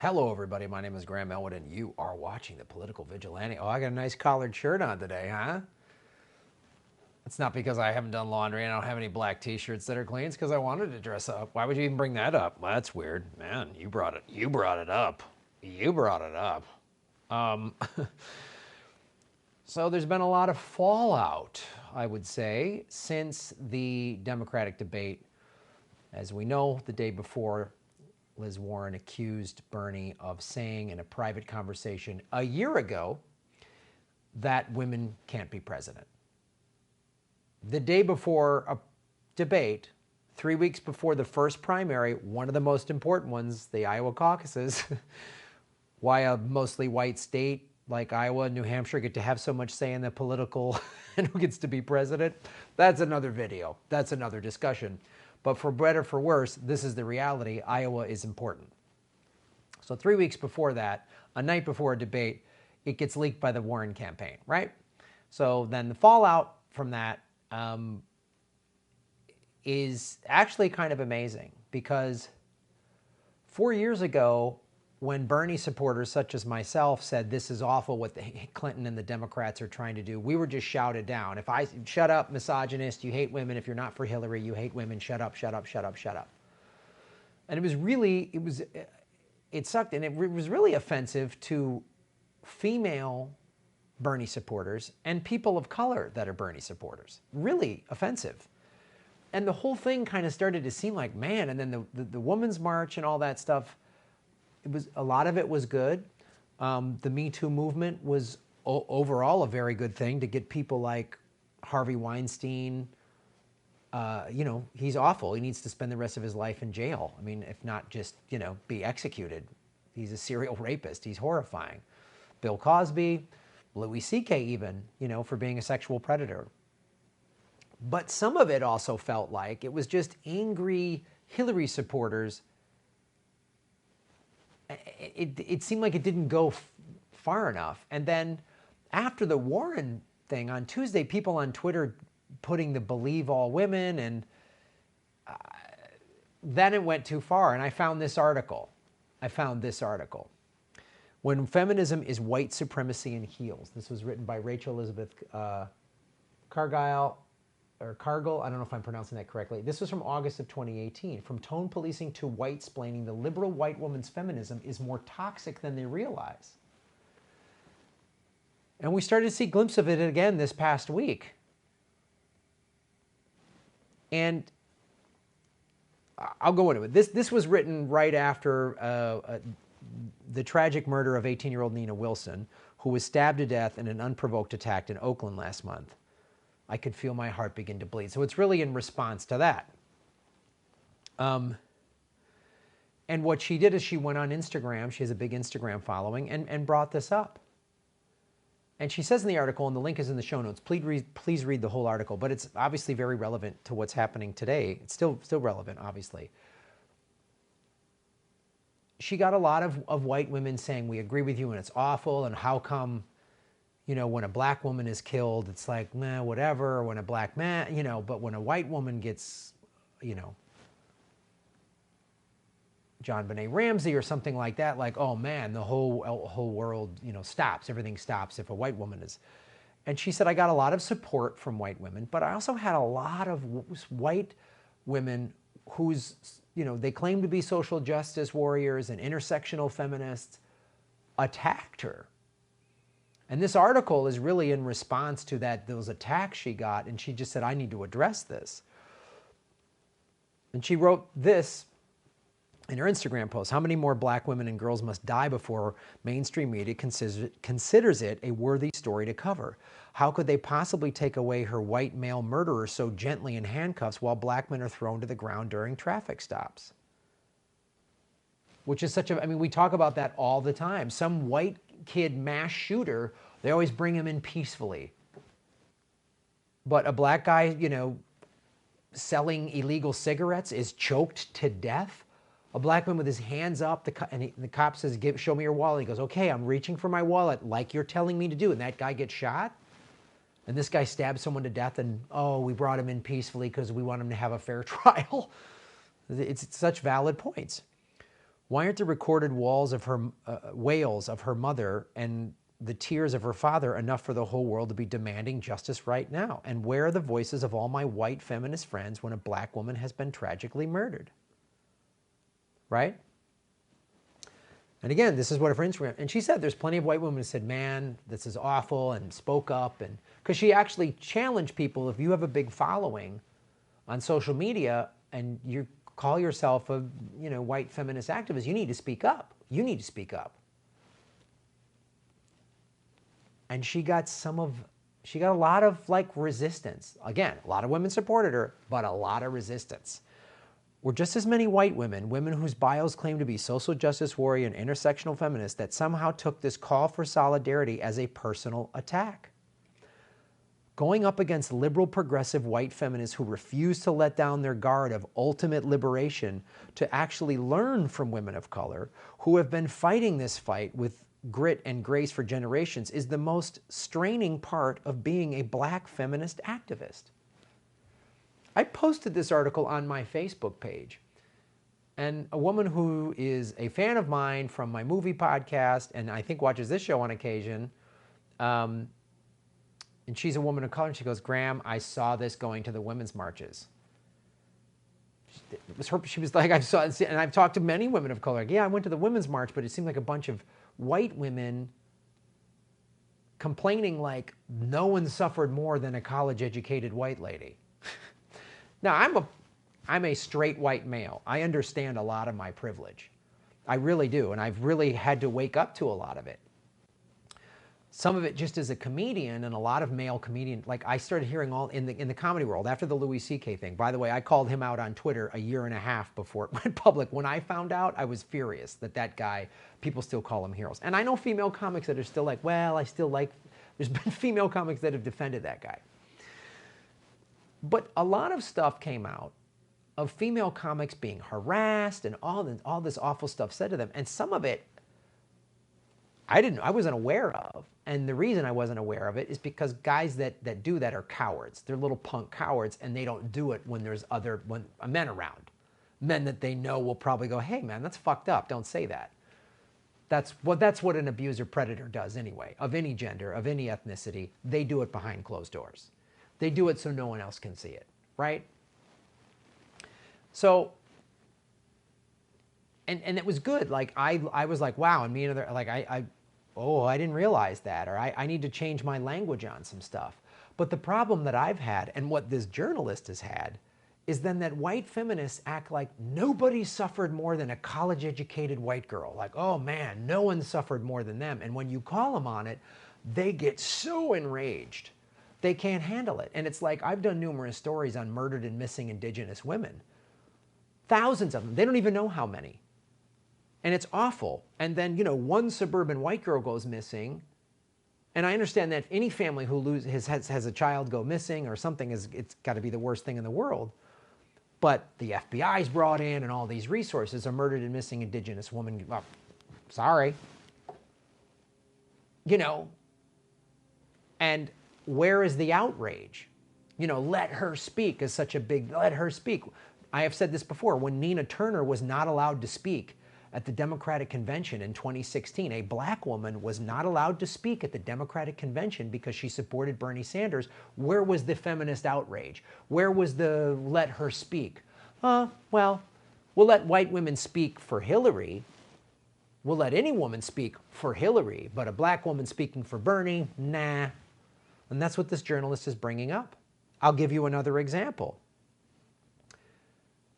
Hello, everybody. My name is Graham Elwood, and you are watching the Political Vigilante. Oh, I got a nice collared shirt on today, huh? It's not because I haven't done laundry and I don't have any black T-shirts that are clean. It's because I wanted to dress up. Why would you even bring that up? Well, that's weird, man. You brought it. You brought it up. You brought it up. Um, so there's been a lot of fallout, I would say, since the Democratic debate. As we know, the day before, Liz Warren accused Bernie of saying in a private conversation a year ago that women can't be president. The day before a debate, 3 weeks before the first primary, one of the most important ones, the Iowa caucuses, why a mostly white state like Iowa and New Hampshire get to have so much say in the political and who gets to be president, that's another video. That's another discussion. But for better or for worse, this is the reality. Iowa is important. So 3 weeks before that, a night before a debate, it gets leaked by the Warren campaign, right? So then the fallout from that is actually kind of amazing, because 4 years ago, when Bernie supporters such as myself said this is awful what the Clinton and the Democrats are trying to do, we were just shouted down. If I shut up, misogynist, you hate women. If you're not for Hillary, you hate women. Shut up, shut up, shut up, shut up. And it was really, it sucked, and it was really offensive to female Bernie supporters and people of color that are Bernie supporters. Really offensive. And the whole thing kind of started to seem like, man, and then the Women's March and all that stuff, a lot of it was good. The Me Too movement was overall a very good thing to get people like Harvey Weinstein. He's awful. He needs to spend the rest of his life in jail. I mean, if not just, be executed. He's a serial rapist. He's horrifying. Bill Cosby, Louis C.K. even, for being a sexual predator. But some of it also felt like it was just angry Hillary supporters. It seemed like it didn't go far enough. And then after the Warren thing on Tuesday, people on Twitter putting the believe all women, and then it went too far. And I found this article. When Feminism is White Supremacy in Heels. This was written by Rachel Elizabeth Cargill. I don't know if I'm pronouncing that correctly. This was from August of 2018. From tone policing to white-splaining, the liberal white woman's feminism is more toxic than they realize. And we started to see a glimpse of it again this past week. And I'll go into it. This was written right after the tragic murder of 18-year-old Nina Wilson, who was stabbed to death in an unprovoked attack in Oakland last month. I could feel my heart begin to bleed. So it's really in response to that. And what she did is she went on Instagram. She has a big Instagram following, and brought this up. And she says in the article, and the link is in the show notes, please read the whole article, but it's obviously very relevant to what's happening today. It's still relevant, obviously. She got a lot of white women saying, we agree with you and it's awful, and how come, when a black woman is killed, it's like, nah, whatever, or when a black man, but when a white woman gets, JonBenet Ramsey or something like that, like, oh man, the whole world, stops. Everything stops if a white woman is. And she said, I got a lot of support from white women, but I also had a lot of white women who's, they claim to be social justice warriors and intersectional feminists, attacked her. And this article is really in response to those attacks she got, and she just said, I need to address this. And she wrote this in her Instagram post: how many more black women and girls must die before mainstream media considers it a worthy story to cover? How could they possibly take away her white male murderer so gently in handcuffs while black men are thrown to the ground during traffic stops? Which is we talk about that all the time. Some white kid mass shooter, they always bring him in peacefully. But a black guy, selling illegal cigarettes is choked to death. A black man with his hands up, and the cop says, show me your wallet. He goes, okay, I'm reaching for my wallet like you're telling me to do. And that guy gets shot. And this guy stabs someone to death, and, we brought him in peacefully because we want him to have a fair trial. It's such valid points. Why aren't the recorded wails of her mother and the tears of her father enough for the whole world to be demanding justice right now? And where are the voices of all my white feminist friends when a black woman has been tragically murdered? Right? And again, this is what her friends were. And she said there's plenty of white women who said, man, this is awful, and spoke up. And because she actually challenged people, if you have a big following on social media and you call yourself a white feminist activist, you need to speak up. You need to speak up. And she got a lot of like resistance. Again, a lot of women supported her, but a lot of resistance. Were just as many white women, women whose bios claim to be social justice warrior and intersectional feminists, that somehow took this call for solidarity as a personal attack. Going up against liberal progressive white feminists who refuse to let down their guard of ultimate liberation to actually learn from women of color who have been fighting this fight with grit and grace for generations is the most straining part of being a black feminist activist. I posted this article on my Facebook page, and a woman who is a fan of mine from my movie podcast and I think watches this show on occasion, and she's a woman of color, and she goes, Graham, I saw this going to the women's marches. It was her, she was like, I saw it, and I've talked to many women of color. Like, yeah, I went to the women's march, but it seemed like a bunch of white women complaining like no one suffered more than a college-educated white lady. Now, I'm a straight white male. I understand a lot of my privilege. I really do, and I've really had to wake up to a lot of it. Some of it just as a comedian, and a lot of male comedians, like I started hearing all in the comedy world after the Louis C.K. thing. By the way, I called him out on Twitter a year and a half before it went public. When I found out, I was furious that guy, people still call him heroes. And I know female comics that are still like, well, I still like, there's been female comics that have defended that guy. But a lot of stuff came out of female comics being harassed and all this awful stuff said to them. And some of it, I wasn't aware of. And the reason I wasn't aware of it is because guys that do that are cowards. They're little punk cowards, and they don't do it when there's when men around. Men that they know will probably go, hey man, that's fucked up, don't say that. That's what an abuser predator does anyway, of any gender, of any ethnicity. They do it behind closed doors. They do it so no one else can see it, right? So, and it was good. Like I was like, wow, and me and other, like I didn't realize that, or I need to change my language on some stuff. But the problem that I've had, and what this journalist has had, is then that white feminists act like nobody suffered more than a college-educated white girl. Like, oh man, no one suffered more than them. And when you call them on it, they get so enraged. They can't handle it. And it's like, I've done numerous stories on murdered and missing Indigenous women. Thousands of them. They don't even know how many. And it's awful. And then, one suburban white girl goes missing. And I understand that if any family who has a child go missing or something, it's got to be the worst thing in the world. But the FBI's brought in and all these resources. A murdered and missing Indigenous woman, well, sorry. And where is the outrage? Let her speak is such a big, let her speak. I have said this before, when Nina Turner was not allowed to speak at the Democratic Convention in 2016, a black woman was not allowed to speak at the Democratic Convention because she supported Bernie Sanders. Where was the feminist outrage? Where was the let her speak? Well, we'll let white women speak for Hillary. We'll let any woman speak for Hillary, but a black woman speaking for Bernie, nah. And that's what this journalist is bringing up. I'll give you another example.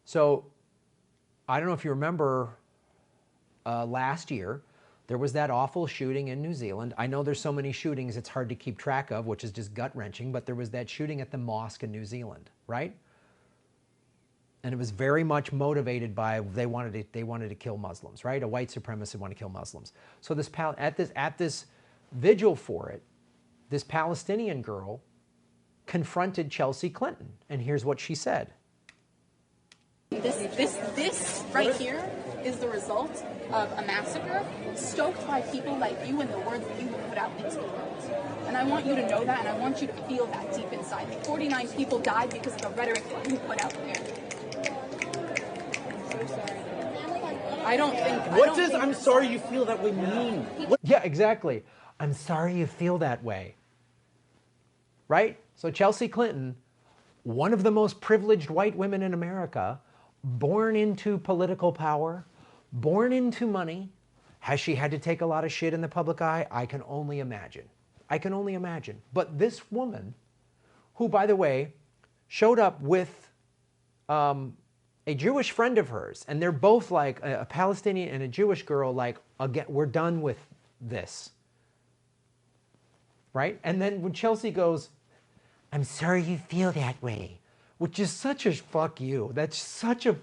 So, I don't know if you remember last year, there was that awful shooting in New Zealand. I know there's so many shootings it's hard to keep track of, which is just gut-wrenching, but there was that shooting at the mosque in New Zealand, right? And it was very much motivated by they wanted to kill Muslims, right? A white supremacist wanted to kill Muslims. So at this vigil for it, this Palestinian girl confronted Chelsea Clinton, and here's what she said. This right here is the result of a massacre stoked by people like you and the words that you put out into the world. And I want you to know that, and I want you to feel that deep inside. That 49 people died because of the rhetoric that you put out there. I'm so sorry. I don't think. What does "I'm sorry you feel that way" mean? Yeah, exactly. I'm sorry you feel that way. Right? So Chelsea Clinton, one of the most privileged white women in America, born into political power, born into money. Has she had to take a lot of shit in the public eye? I can only imagine. I can only imagine. But this woman, who, by the way, showed up with a Jewish friend of hers, and they're both like a Palestinian and a Jewish girl, like, again, we're done with this. Right? And then when Chelsea goes, I'm sorry you feel that way, which is such a fuck you. That's such a,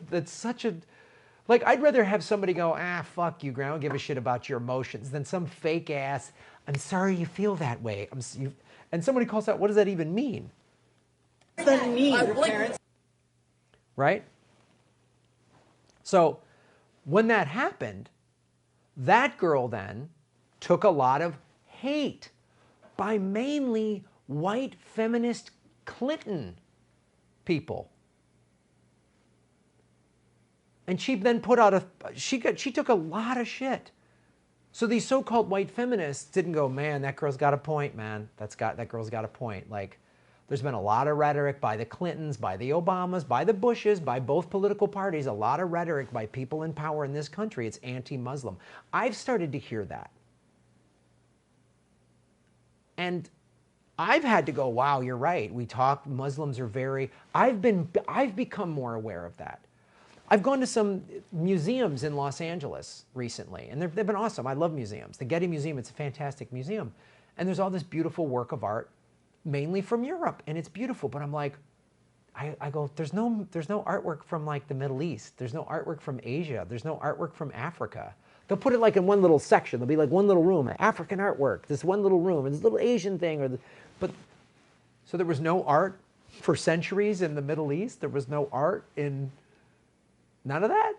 like, I'd rather have somebody go, fuck you, Grant, I don't give a shit about your emotions, than some fake ass, I'm sorry you feel that way. And somebody calls out, what does that even mean? What does that mean? Right? So when that happened, that girl then took a lot of hate by mainly white feminist Clinton people. And she then put out she took a lot of shit. So these so-called white feminists didn't go, man, that girl's got a point, man. That girl's got a point. Like, there's been a lot of rhetoric by the Clintons, by the Obamas, by the Bushes, by both political parties, a lot of rhetoric by people in power in this country. It's anti-Muslim. I've started to hear that. And I've had to go, wow, you're right. We talk, Muslims are very, I've become more aware of that. I've gone to some museums in Los Angeles recently, and they've been awesome. I love museums. The Getty Museum, it's a fantastic museum. And there's all this beautiful work of art, mainly from Europe, and it's beautiful. But I'm like, I go, there's no artwork from like the Middle East. There's no artwork from Asia. There's no artwork from Africa. They'll put it like in one little section. There'll be like one little room, African artwork, this one little room, and this little Asian thing, so there was no art for centuries in the Middle East. There was no art in none of that.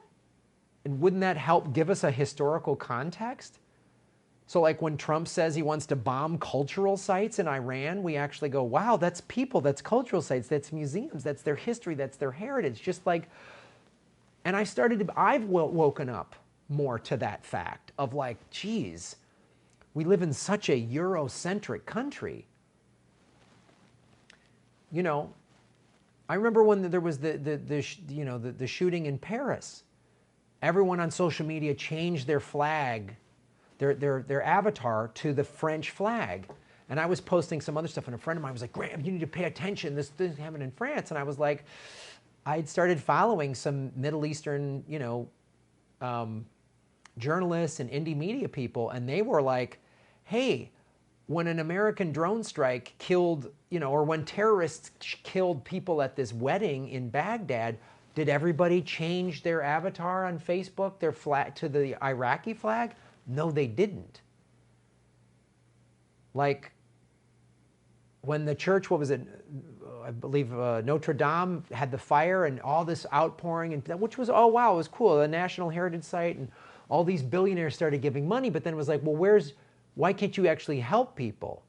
And wouldn't that help give us a historical context? So like when Trump says he wants to bomb cultural sites in Iran, we actually go, wow, that's people, that's cultural sites, that's museums, that's their history, that's their heritage. Just like, and I've woken up more to that fact of like, geez, we live in such a Eurocentric country. You know, I remember when there was the shooting in Paris. Everyone on social media changed their flag, their avatar to the French flag. And I was posting some other stuff, and a friend of mine was like, Graham, you need to pay attention. This is happening in France. And I was like, I'd started following some Middle Eastern, journalists and indie media people, and they were like, hey, when an American drone strike killed, or when terrorists killed people at this wedding in Baghdad, did everybody change their avatar on Facebook, their flag, to the Iraqi flag? No, they didn't. Like, when the church, what was it, I believe Notre Dame had the fire and all this outpouring, and which was, oh wow, it was cool, a National Heritage Site, and all these billionaires started giving money, but then it was like, well, why can't you actually help people?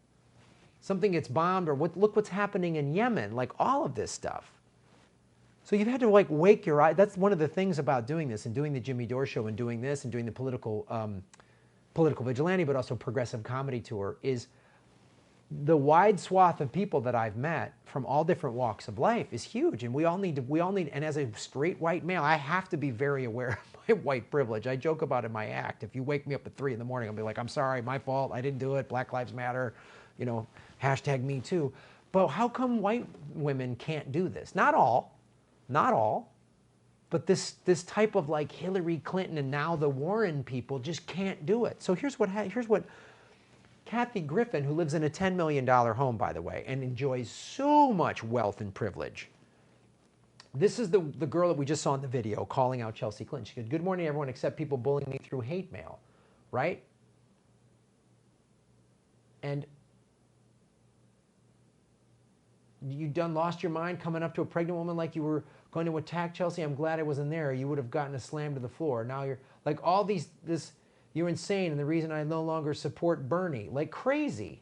Something gets bombed, or look what's happening in Yemen, like all of this stuff. So you've had to like wake your eye. That's one of the things about doing this and doing the Jimmy Dore show and doing this and doing the political vigilante, but also progressive comedy tour, is the wide swath of people that I've met from all different walks of life is huge. And we all need, and as a straight white male, I have to be very aware of my white privilege. I joke about it in my act. If you wake me up at 3 in the morning, I'll be like, I'm sorry, my fault, I didn't do it, Black Lives Matter, hashtag me too. But how come white women can't do this? Not all, but this type of like Hillary Clinton and now the Warren people just can't do it. So here's what Kathy Griffin, who lives in a $10 million home, by the way, and enjoys so much wealth and privilege. This is the girl that we just saw in the video calling out Chelsea Clinton. She said, good morning, everyone, except people bullying me through hate mail, right? And you done lost your mind coming up to a pregnant woman like you were going to attack Chelsea? I'm glad I wasn't there. You would have gotten a slam to the floor. Now you're like all this, you're insane, and the reason I no longer support Bernie, like crazy.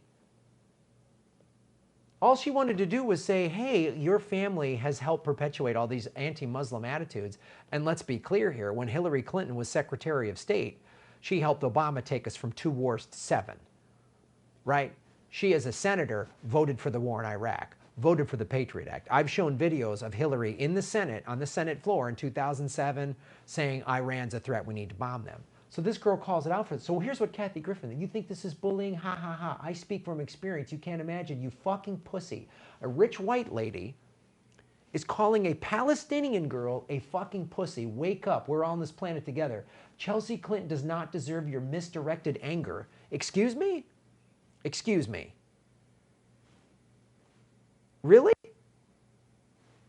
All she wanted to do was say, hey, your family has helped perpetuate all these anti-Muslim attitudes. And let's be clear here, when Hillary Clinton was Secretary of State, she helped Obama take us from 2 wars to 7, right? She, as a senator, voted for the war in Iraq, voted for the Patriot Act. I've shown videos of Hillary in the Senate, on the Senate floor in 2007, saying Iran's a threat, we need to bomb them. So this girl calls it out for it. So here's what Kathy Griffin, you think this is bullying? Ha, ha, ha. I speak from experience. You can't imagine, you fucking pussy. A rich white lady is calling a Palestinian girl a fucking pussy. Wake up. We're all on this planet together. Chelsea Clinton does not deserve your misdirected anger. Excuse me? Excuse me. Really?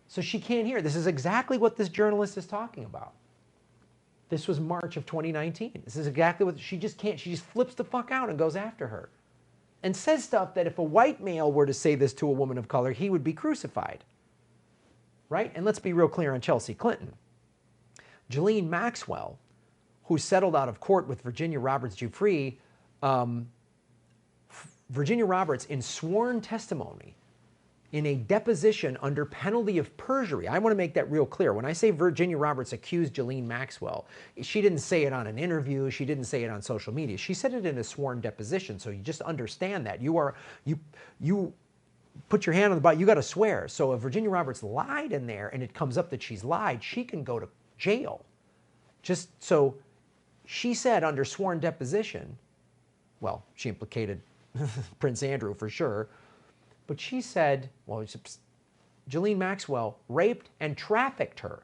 So she can't hear. This is exactly what this journalist is talking about. This was March of 2019. This is exactly what she just can't. She just flips the fuck out and goes after her. And says stuff that if a white male were to say this to a woman of color, he would be crucified. Right? And let's be real clear on Chelsea Clinton. Ghislaine Maxwell, who settled out of court with Virginia Roberts Giuffre, Virginia Roberts, in sworn testimony, in a deposition under penalty of perjury. I want to make that real clear. When I say Virginia Roberts accused Ghislaine Maxwell, she didn't say it on an interview. She didn't say it on social media. She said it in a sworn deposition. So you just understand that. You put your hand on the Bible, you got to swear. So if Virginia Roberts lied in there and it comes up that she's lied, she can go to jail. Just so she said under sworn deposition, well, she implicated Prince Andrew for sure, but she said, well, Ghislaine Maxwell raped and trafficked her.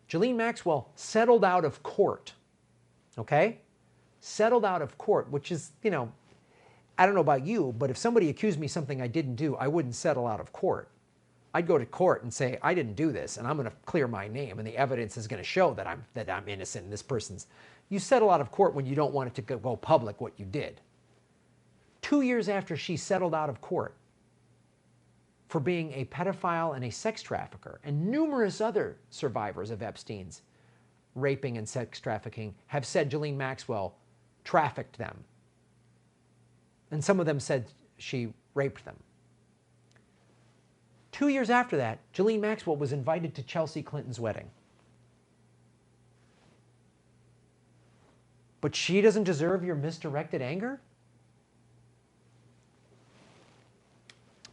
Ghislaine Maxwell settled out of court, okay? Settled out of court, which is, you know, I don't know about you, but if somebody accused me of something I didn't do, I wouldn't settle out of court. I'd go to court and say, I didn't do this, and I'm going to clear my name, and the evidence is going to show that I'm innocent, and this person's... You settle out of court when you don't want it to go public what you did. 2 years after she settled out of court for being a pedophile and a sex trafficker, and numerous other survivors of Epstein's raping and sex trafficking have said Ghislaine Maxwell trafficked them. And some of them said she raped them. 2 years after that, Ghislaine Maxwell was invited to Chelsea Clinton's wedding. But she doesn't deserve your misdirected anger?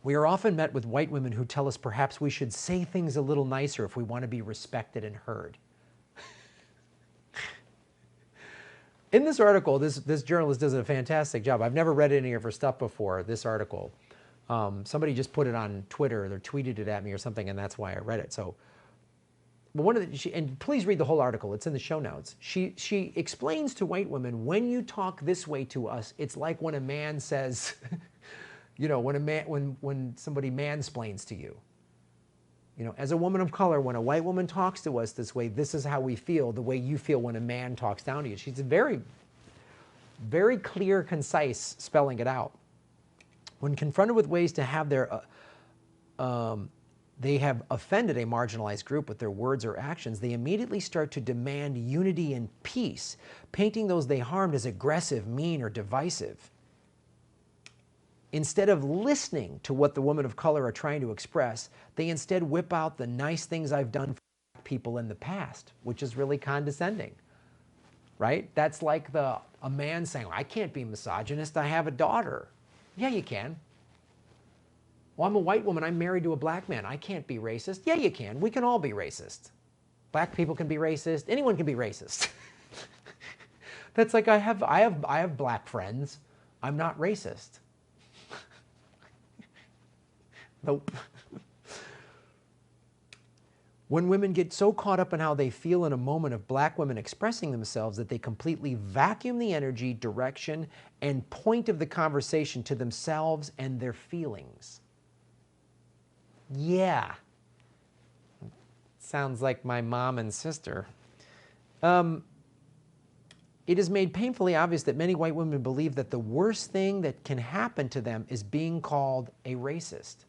We are often met with white women who tell us perhaps we should say things a little nicer if we want to be respected and heard. In this article, this journalist does a fantastic job. I've never read any of her stuff before, this article. Somebody just put it on Twitter, or tweeted it at me or something, and that's why I read it. So, but and please read the whole article. It's in the show notes. She explains to white women, when you talk this way to us, it's like when a man says, you know, when somebody mansplains to you. You know, as a woman of color, when a white woman talks to us this way, this is how we feel, the way you feel when a man talks down to you. She's very, very clear, concise, spelling it out. When confronted with ways to have they have offended a marginalized group with their words or actions, they immediately start to demand unity and peace, painting those they harmed as aggressive, mean, or divisive. Instead of listening to what the women of color are trying to express, they instead whip out the nice things I've done for people in the past, which is really condescending, right? That's like a man saying, I can't be misogynist, I have a daughter. Yeah, you can. Well, I'm a white woman, I'm married to a black man, I can't be racist. Yeah, you can. We can all be racist. Black people can be racist. Anyone can be racist. That's like I have black friends. I'm not racist. Nope. When women get so caught up in how they feel in a moment of black women expressing themselves that they completely vacuum the energy, direction, and point of the conversation to themselves and their feelings. Yeah. Sounds like my mom and sister. It is made painfully obvious that many white women believe that the worst thing that can happen to them is being called a racist.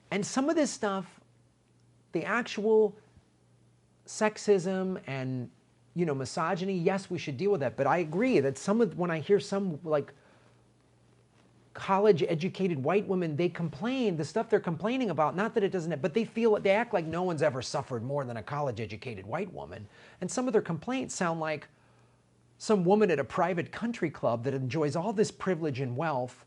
And some of this stuff, the actual sexism and, you know, misogyny, yes, we should deal with that. But I agree that when I hear some like college-educated white women, they complain, the stuff they're complaining about, not that it doesn't, but they act like no one's ever suffered more than a college-educated white woman. And some of their complaints sound like some woman at a private country club that enjoys all this privilege and wealth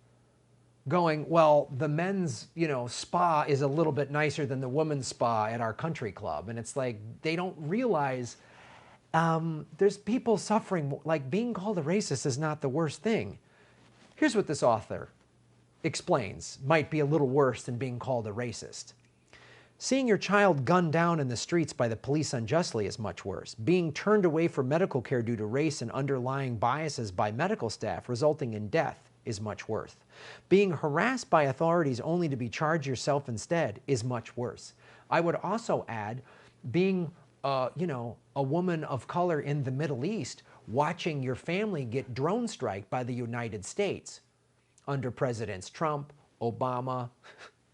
going, well, the men's, spa is a little bit nicer than the women's spa at our country club. And it's like, they don't realize there's people suffering, like being called a racist is not the worst thing. Here's what this author explains might be a little worse than being called a racist. Seeing your child gunned down in the streets by the police unjustly is much worse. Being turned away from medical care due to race and underlying biases by medical staff resulting in death is much worse. Being harassed by authorities only to be charged yourself instead is much worse. I would also add being, a woman of color in the Middle East watching your family get drone striked by the United States under Presidents Trump, Obama,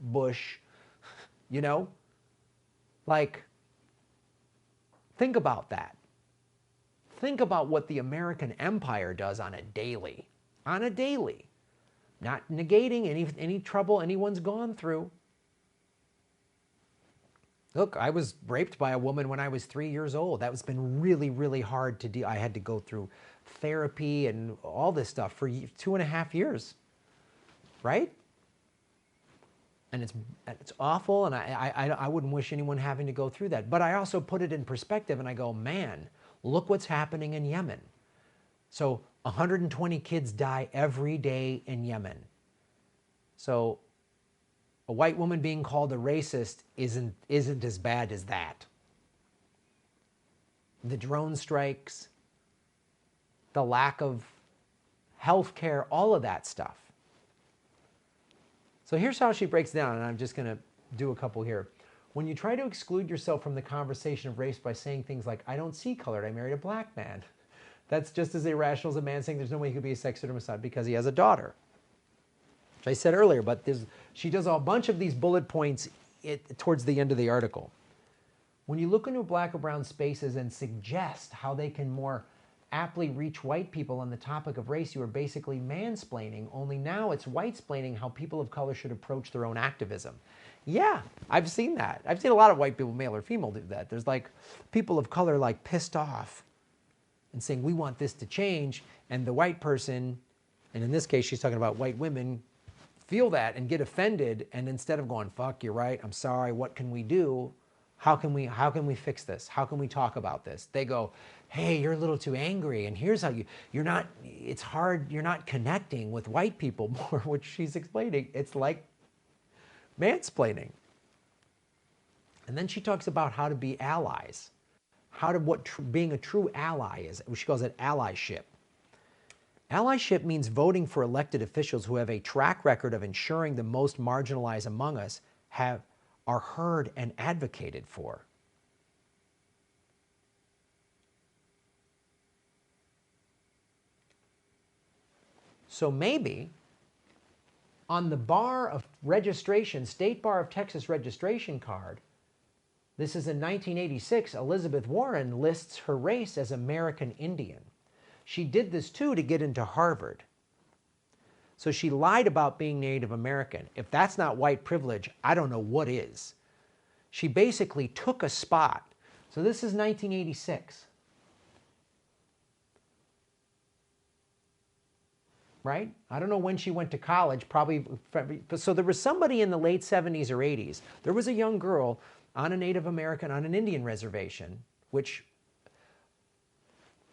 Bush, like, think about that. Think about what the American empire does on a daily. Not negating any trouble anyone's gone through. Look, I was raped by a woman when I was 3 years old. That has been really, really hard to deal. I had to go through therapy and all this stuff for 2.5 years, right? And it's awful, and I wouldn't wish anyone having to go through that. But I also put it in perspective, and I go, man, look what's happening in Yemen. So 120 kids die every day in Yemen. So a white woman being called a racist isn't as bad as that. The drone strikes, the lack of health care, all of that stuff. So here's how she breaks down, and I'm just going to do a couple here. When you try to exclude yourself from the conversation of race by saying things like, I don't see colored, I married a black man. That's just as irrational as a man saying there's no way he could be a sex homicide because he has a daughter. I said earlier, but she does a bunch of these bullet points towards the end of the article. When you look into black or brown spaces and suggest how they can more aptly reach white people on the topic of race, you are basically mansplaining, only now it's white-splaining how people of color should approach their own activism. Yeah, I've seen that. I've seen a lot of white people, male or female, do that. There's like people of color like pissed off and saying, we want this to change, and the white person, and in this case she's talking about white women, feel that and get offended, and instead of going, fuck, you're right, I'm sorry, what can we do? How can we fix this? How can we talk about this? They go, hey, you're a little too angry, and here's how it's hard, you're not connecting with white people more, which she's explaining. It's like mansplaining. And then she talks about how to be allies, being a true ally is. She calls it allyship. Allyship means voting for elected officials who have a track record of ensuring the most marginalized among us are heard and advocated for. So maybe on the bar of registration, State Bar of Texas registration card, this is in 1986, Elizabeth Warren lists her race as American Indian. She did this too to get into Harvard. So she lied about being Native American. If that's not white privilege, I don't know what is. She basically took a spot. So this is 1986. Right? I don't know when she went to college, probably. So there was somebody in the late 70s or 80s. There was a young girl on a Native American, on an Indian reservation, which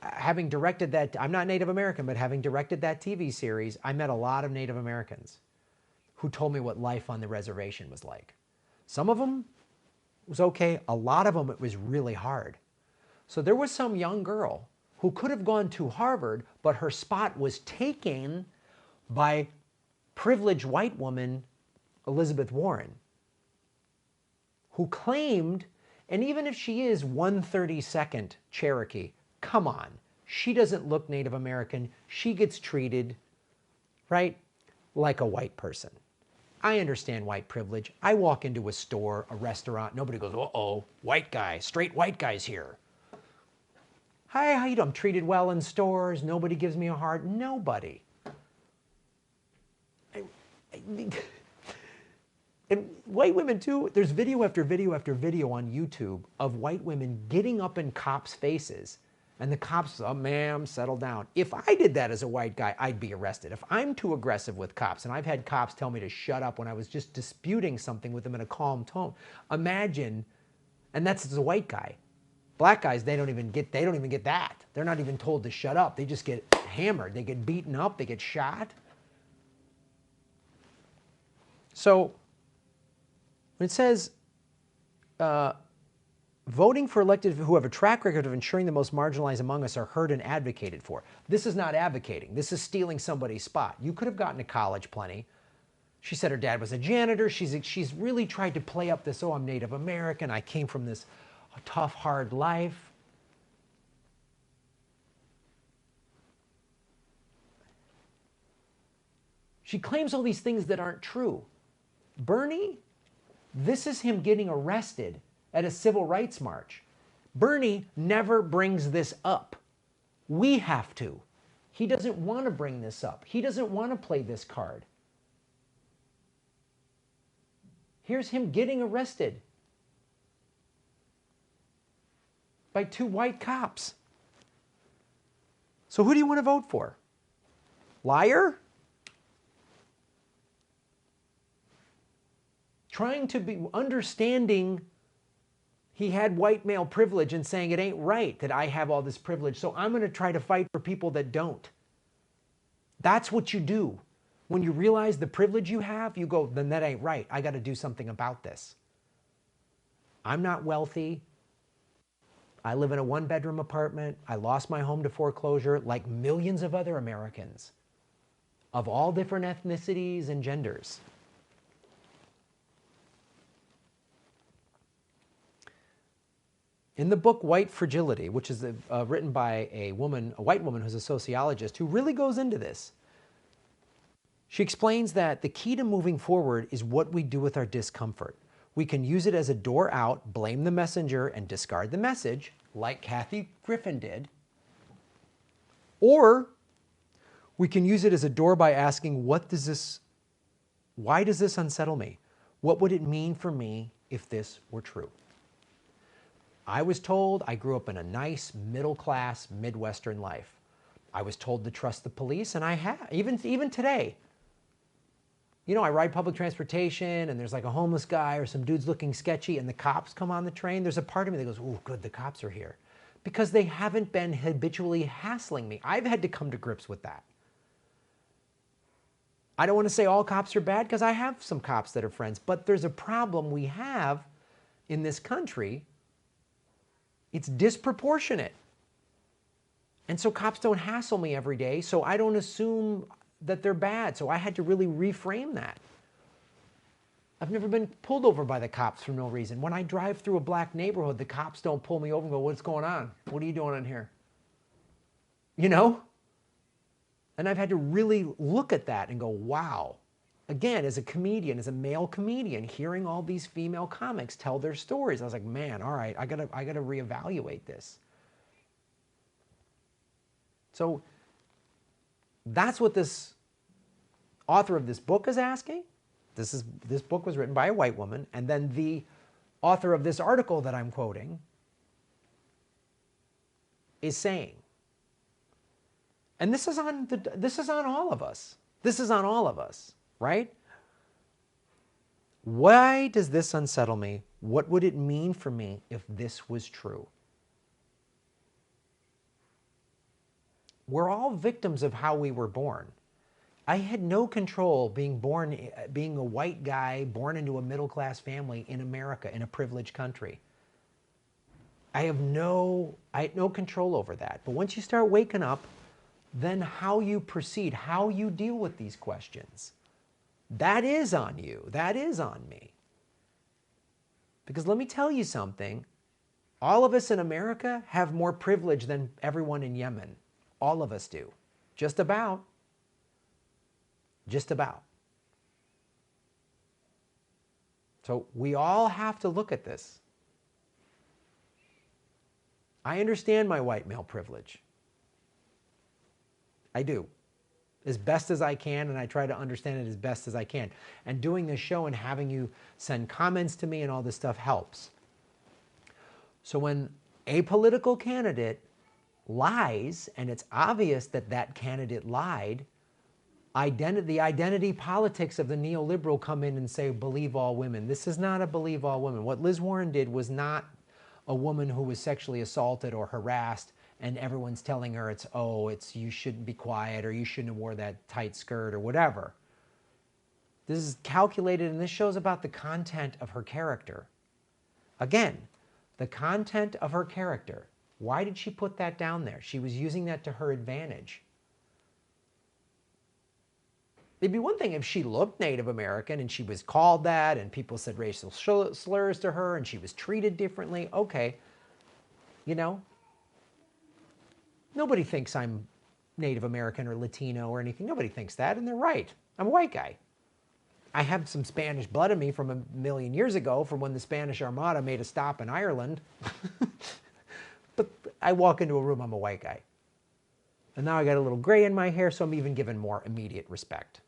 having directed that, I'm not Native American, but having directed that TV series, I met a lot of Native Americans who told me what life on the reservation was like. Some of them was okay. A lot of them, it was really hard. So there was some young girl who could have gone to Harvard, but her spot was taken by privileged white woman Elizabeth Warren, who claimed, and even if she is 1/32nd Cherokee, come on, she doesn't look Native American. She gets treated, right, like a white person. I understand white privilege. I walk into a store, a restaurant, nobody goes, uh-oh, white guy, straight white guy's here. Hi, how you doing? I'm treated well in stores. Nobody gives me a hard, nobody. And white women too, there's video after video after video on YouTube of white women getting up in cops' faces. And the cops, oh, ma'am, settle down. If I did that as a white guy, I'd be arrested. If I'm too aggressive with cops, and I've had cops tell me to shut up when I was just disputing something with them in a calm tone. Imagine, and that's as a white guy. Black guys, they don't even get that. They're not even told to shut up. They just get hammered. They get beaten up. They get shot. So when it says voting for elected who have a track record of ensuring the most marginalized among us are heard and advocated for. This is not advocating. This is stealing somebody's spot. You could have gotten to college plenty. She said her dad was a janitor. She's really tried to play up this, oh, I'm Native American. I came from this tough, hard life. She claims all these things that aren't true. Bernie, this is him getting arrested at a civil rights march. Bernie never brings this up. We have to. He doesn't want to bring this up. He doesn't want to play this card. Here's him getting arrested by 2 white cops. So who do you want to vote for? Liar? Trying to be understanding he had white male privilege and saying it ain't right that I have all this privilege, so I'm going to try to fight for people that don't. That's what you do. When you realize the privilege you have, you go, then that ain't right. I got to do something about this. I'm not wealthy. I live in a 1-bedroom apartment. I lost my home to foreclosure like millions of other Americans of all different ethnicities and genders. In the book White Fragility, which is written by a white woman who's a sociologist who really goes into this, she explains that the key to moving forward is what we do with our discomfort. We can use it as a door out, blame the messenger, and discard the message, like Kathy Griffin did. Or we can use it as a door by asking, why does this unsettle me? What would it mean for me if this were true? I was told I grew up in a nice, middle-class, Midwestern life. I was told to trust the police, and I have, even today. You know, I ride public transportation, and there's like a homeless guy or some dude's looking sketchy, and the cops come on the train. There's a part of me that goes, ooh, good, the cops are here. Because they haven't been habitually hassling me. I've had to come to grips with that. I don't want to say all cops are bad, because I have some cops that are friends, but there's a problem we have in this country. It's disproportionate. And so cops don't hassle me every day, so I don't assume that they're bad. So I had to really reframe that. I've never been pulled over by the cops for no reason. When I drive through a black neighborhood, the cops don't pull me over and go, what's going on? What are you doing in here? You know? And I've had to really look at that and go, wow. Again, as a comedian, as a male comedian, hearing all these female comics tell their stories, I was like, man, all right, I gotta reevaluate this. So that's what this author of this book is asking. This book was written by a white woman, and then the author of this article that I'm quoting is saying, and this is on all of us. This is on all of us. Right? Why does this unsettle me? What would it mean for me if this was true? We're all victims of how we were born. I had no control being a white guy born into a middle-class family in America, in a privileged country. I had no control over that. But once you start waking up, then how you proceed, how you deal with these questions, that is on you. That is on me. Because let me tell you something. All of us in America have more privilege than everyone in Yemen. All of us do. Just about. Just about. So we all have to look at this. I understand my white male privilege. I do. as best as I can, and I try to understand it as best as I can. And doing this show and having you send comments to me and all this stuff helps. So when a political candidate lies, and it's obvious that that candidate lied, the identity politics of the neoliberal come in and say, believe all women. This is not a believe all women. What Liz Warren did was not a woman who was sexually assaulted or harassed and everyone's telling her it's you shouldn't be quiet or you shouldn't have wore that tight skirt or whatever. This is calculated, and this shows about the content of her character. Again, the content of her character. Why did she put that down there? She was using that to her advantage. It'd be one thing if she looked Native American and she was called that and people said racial slurs to her and she was treated differently. Okay, you know, nobody thinks I'm Native American or Latino or anything. Nobody thinks that, and they're right. I'm a white guy. I have some Spanish blood in me from a million years ago, from when the Spanish Armada made a stop in Ireland. But I walk into a room, I'm a white guy. And now I got a little gray in my hair, so I'm even given more immediate respect.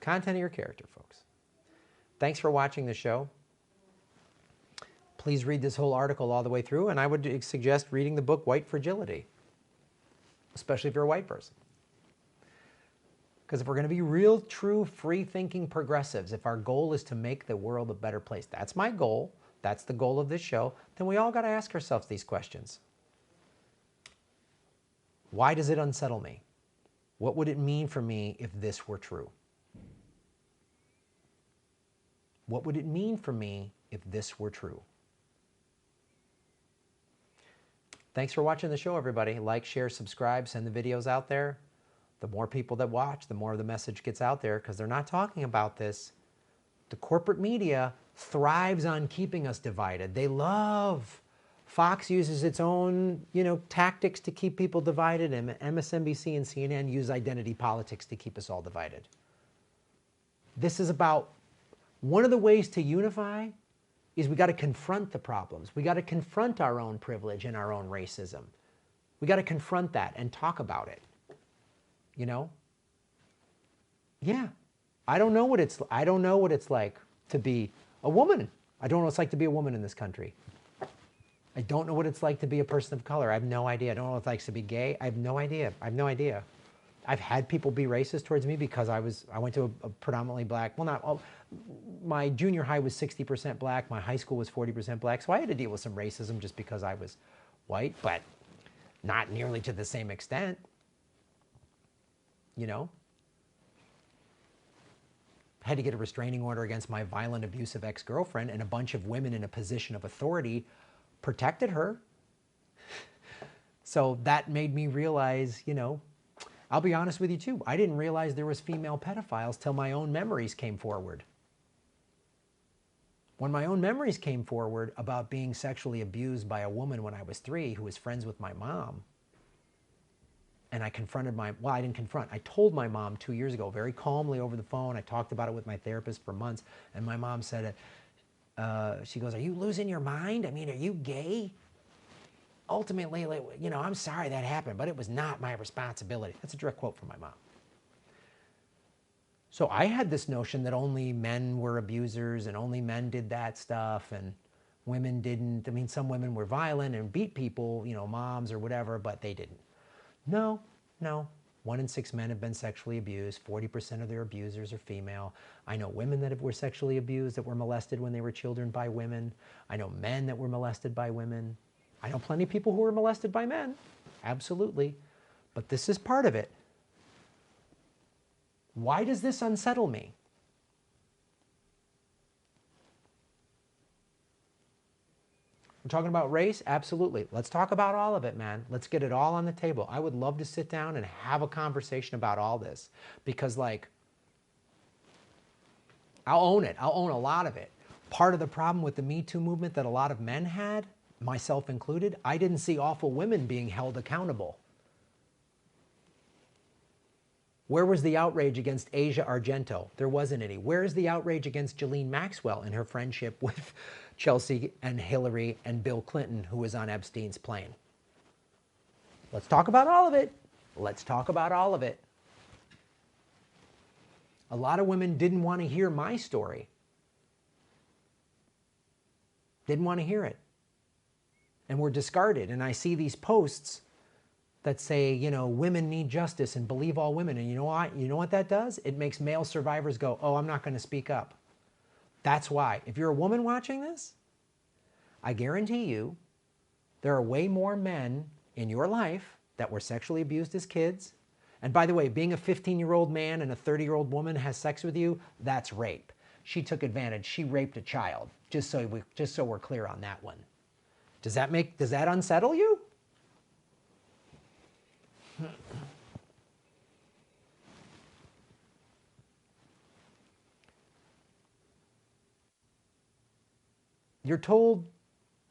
Content of your character, folks. Thanks for watching the show. Please read this whole article all the way through, and I would suggest reading the book White Fragility, especially if you're a white person. Because if we're going to be real, true, free-thinking progressives, if our goal is to make the world a better place, that's my goal, that's the goal of this show, then we all got to ask ourselves these questions. Why does it unsettle me? What would it mean for me if this were true? What would it mean for me if this were true? Thanks for watching the show, everybody. Like, share, subscribe, send the videos out there. The more people that watch, the more the message gets out there, because they're not talking about this. The corporate media thrives on keeping us divided. They love. Fox uses its own, tactics to keep people divided, and MSNBC and CNN use identity politics to keep us all divided. This is about, one of the ways to unify is we got to confront the problems. We got to confront our own privilege and our own racism. We got to confront that and talk about it. Yeah. I don't know what it's like to be a woman. I don't know what it's like to be a woman in this country. I don't know what it's like to be a person of color. I have no idea. I don't know what it's like to be gay. I have no idea. I have no idea. I've had people be racist towards me because I went to a predominantly black, well, not all, my junior high was 60% black. My high school was 40% black. So I had to deal with some racism just because I was white, but not nearly to the same extent. Had to get a restraining order against my violent, abusive ex-girlfriend, and a bunch of women in a position of authority protected her. So that made me realize, I'll be honest with you too, I didn't realize there was female pedophiles till my own memories came forward. When my own memories came forward about being sexually abused by a woman when I was 3 who was friends with my mom, and I confronted I didn't confront. I told my mom 2 years ago very calmly over the phone. I talked about it with my therapist for months. And my mom said, she goes, "Are you losing your mind? I mean, are you gay? Ultimately, I'm sorry that happened, but it was not my responsibility." That's a direct quote from my mom. So I had this notion that only men were abusers and only men did that stuff and women didn't. I mean, some women were violent and beat people, moms or whatever, but they didn't. No. 1 in 6 men have been sexually abused. 40% of their abusers are female. I know women that were sexually abused, that were molested when they were children by women. I know men that were molested by women. I know plenty of people who were molested by men. Absolutely. But this is part of it. Why does this unsettle me? We're talking about race? Absolutely. Let's talk about all of it, man. Let's get it all on the table. I would love to sit down and have a conversation about all this because, I'll own it. I'll own a lot of it. Part of the problem with the Me Too movement that a lot of men had, myself included, I didn't see awful women being held accountable. Where was the outrage against Asia Argento? There wasn't any. Where is the outrage against Ghislaine Maxwell and her friendship with Chelsea and Hillary and Bill Clinton, who was on Epstein's plane? Let's talk about all of it. Let's talk about all of it. A lot of women didn't want to hear my story. Didn't want to hear it. And were discarded. And I see these posts that say, you know, women need justice and believe all women. And you know what? You know what that does? It makes male survivors go, oh, I'm not going to speak up. That's why. If you're a woman watching this, I guarantee you there are way more men in your life that were sexually abused as kids. And by the way, being a 15-year-old man and a 30-year-old woman has sex with you, that's rape. She took advantage. She raped a child. Just so we're clear on that one. Does that unsettle you? You're told,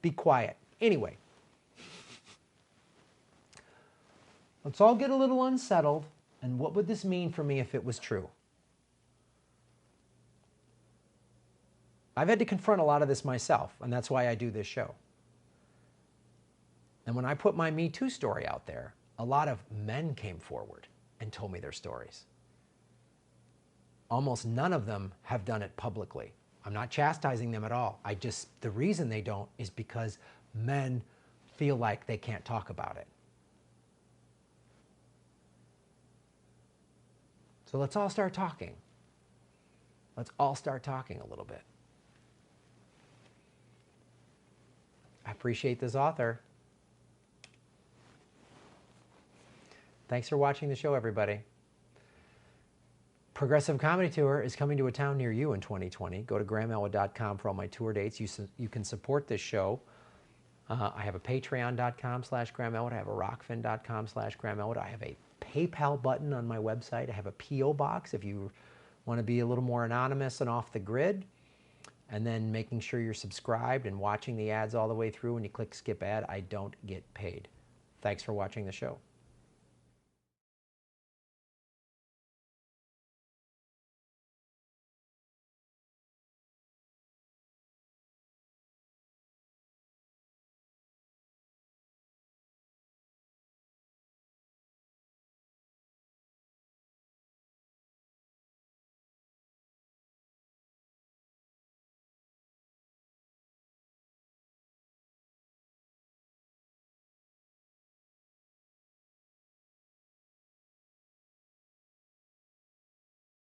be quiet. Anyway, let's all get a little unsettled. And what would this mean for me if it was true? I've had to confront a lot of this myself, and that's why I do this show. And when I put my Me Too story out there, a lot of men came forward and told me their stories. Almost none of them have done it publicly. I'm not chastising them at all. The reason they don't is because men feel like they can't talk about it. So let's all start talking. Let's all start talking a little bit. I appreciate this author. Thanks for watching the show, everybody. Progressive Comedy Tour is coming to a town near you in 2020. Go to grahamelwood.com for all my tour dates. You can support this show. I have a patreon.com/grahamelwood. I have a rockfin.com/grahamelwood. I have a PayPal button on my website. I have a P.O. box if you want to be a little more anonymous and off the grid. And then making sure you're subscribed and watching the ads all the way through. When you click skip ad, I don't get paid. Thanks for watching the show.